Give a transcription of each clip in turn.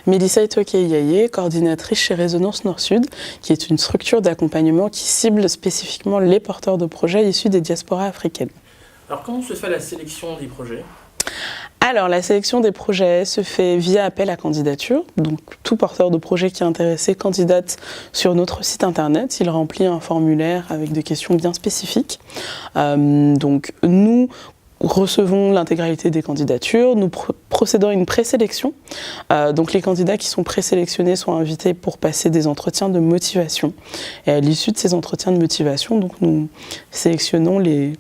Mélissa Etoke-Yaye, coordinatrice chez Résonance Nord-Sud, qui est une structure d'accompagnement qui cible spécifiquement les porteurs de projets issus des diasporas africaines. Alors comment se fait la sélection des projets ? Alors la sélection des projets se fait via appel à candidature. Donc tout porteur de projet qui est intéressé candidate sur notre site internet. Il remplit un formulaire avec des questions bien spécifiques. Donc nous recevons l'intégralité des candidatures, nous procédons à une présélection. Donc les candidats qui sont présélectionnés sont invités pour passer des entretiens de motivation. Et à l'issue de ces entretiens de motivation, donc nous sélectionnons les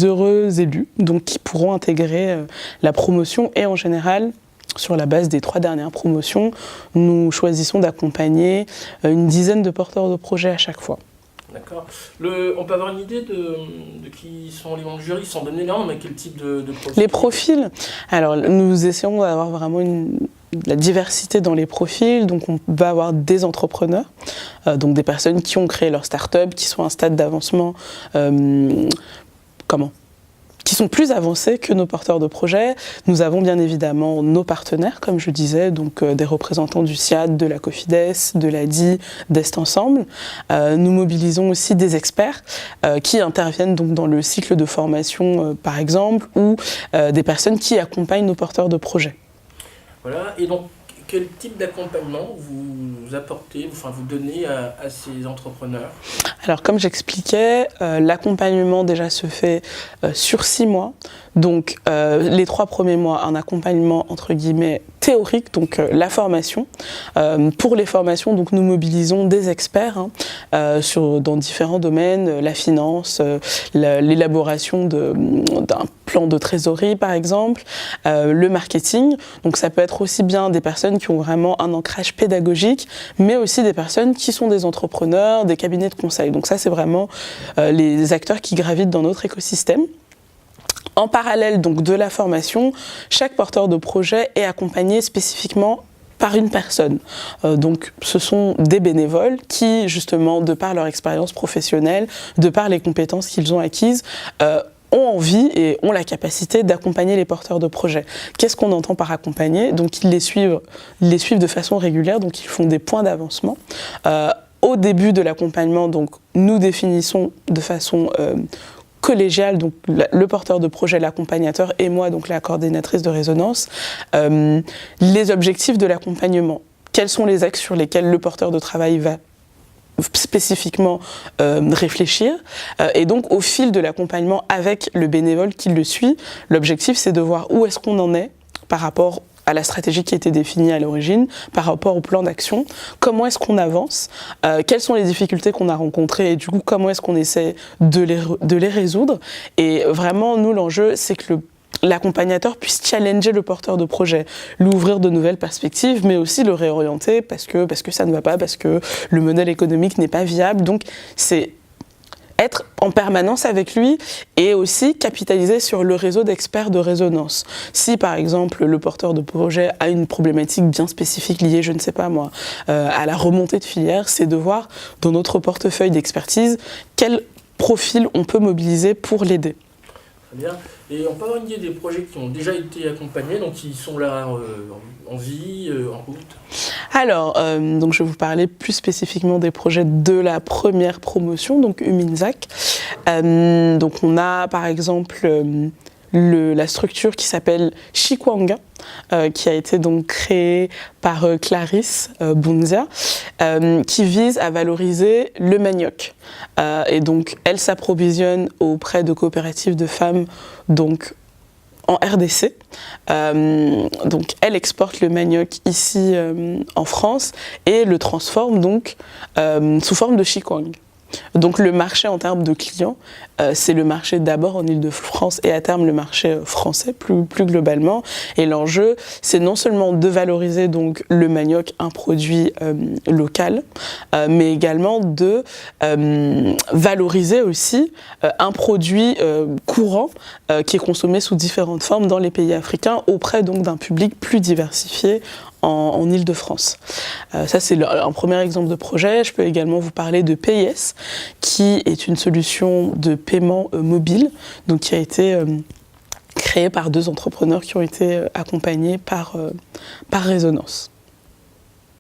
heureux élus donc, qui pourront intégrer la promotion et en général, sur la base des 3 dernières promotions, nous choisissons d'accompagner une dizaine de porteurs de projets à chaque fois. D'accord. On peut avoir une idée de qui sont les membres du jury, sans donner leur nom, mais quel type de profil ? Les profils, alors nous essayons d'avoir vraiment la diversité dans les profils, donc on va avoir des entrepreneurs, donc des personnes qui ont créé leur start-up, qui sont à un stade d'avancement qui sont plus avancés que nos porteurs de projets. Nous avons bien évidemment nos partenaires, comme je disais, donc des représentants du CIAD, de la Cofides, de l'ADI, d'Est Ensemble. Nous mobilisons aussi des experts qui interviennent donc dans le cycle de formation, par exemple, ou des personnes qui accompagnent nos porteurs de projets. Voilà, et donc quel type d'accompagnement vous apportez, vous donnez à ces entrepreneurs ? Alors comme j'expliquais, l'accompagnement déjà se fait sur 6 mois. Donc les 3 premiers mois, un accompagnement entre guillemets théorique, donc la formation. Pour les formations, donc, nous mobilisons des experts dans différents domaines, la finance, l'élaboration d'un plan de trésorerie par exemple, le marketing. Donc ça peut être aussi bien des personnes qui ont vraiment un ancrage pédagogique, mais aussi des personnes qui sont des entrepreneurs, des cabinets de conseil. Donc ça c'est vraiment les acteurs qui gravitent dans notre écosystème. En parallèle donc de la formation, chaque porteur de projet est accompagné spécifiquement par une personne. Donc ce sont des bénévoles qui, justement, de par leur expérience professionnelle, de par les compétences qu'ils ont acquises, ont envie et ont la capacité d'accompagner les porteurs de projets. Qu'est-ce qu'on entend par accompagner ? Donc ils les suivent de façon régulière, donc ils font des points d'avancement. Au début de l'accompagnement, donc nous définissons de façon collégiale, donc le porteur de projet, l'accompagnateur et moi, donc la coordinatrice de Résonance, les objectifs de l'accompagnement. Quels sont les axes sur lesquels le porteur de travail va spécifiquement réfléchir, et donc au fil de l'accompagnement avec le bénévole qui le suit, l'objectif c'est de voir où est-ce qu'on en est par rapport à la stratégie qui a été définie à l'origine, par rapport au plan d'action, comment est-ce qu'on avance, quelles sont les difficultés qu'on a rencontrées et du coup comment est-ce qu'on essaie de les résoudre. Et vraiment nous l'enjeu c'est que l'accompagnateur puisse challenger le porteur de projet, l'ouvrir de nouvelles perspectives, mais aussi le réorienter parce que ça ne va pas, parce que le modèle économique n'est pas viable. Donc c'est être en permanence avec lui et aussi capitaliser sur le réseau d'experts de Résonance. Si par exemple le porteur de projet a une problématique bien spécifique liée, je ne sais pas moi, à la remontée de filière, c'est de voir dans notre portefeuille d'expertise quel profil on peut mobiliser pour l'aider. Très bien. Et on peut avoir une idée des projets qui ont déjà été accompagnés, donc qui sont là en vie, en route ? Alors, donc je vais vous parler plus spécifiquement des projets de la première promotion, donc Uminzac. Donc on a par exemple la structure qui s'appelle Chikwanga, qui a été donc créée par Clarisse Bunzia, qui vise à valoriser le manioc. Et donc elle s'approvisionne auprès de coopératives de femmes donc en RDC. Donc elle exporte le manioc ici en France et le transforme donc sous forme de chikwang. Donc le marché en termes de clients, c'est le marché d'abord en Île-de-France et à terme le marché français plus globalement. Et l'enjeu, c'est non seulement de valoriser donc le manioc, un produit local, mais également de valoriser aussi un produit courant qui est consommé sous différentes formes dans les pays africains auprès donc d'un public plus diversifié en Île-de-France. Ça, c'est un premier exemple de projet. Je peux également vous parler de PIS, qui est une solution de paiement mobile, donc qui a été créée par 2 entrepreneurs qui ont été accompagnés par Résonance.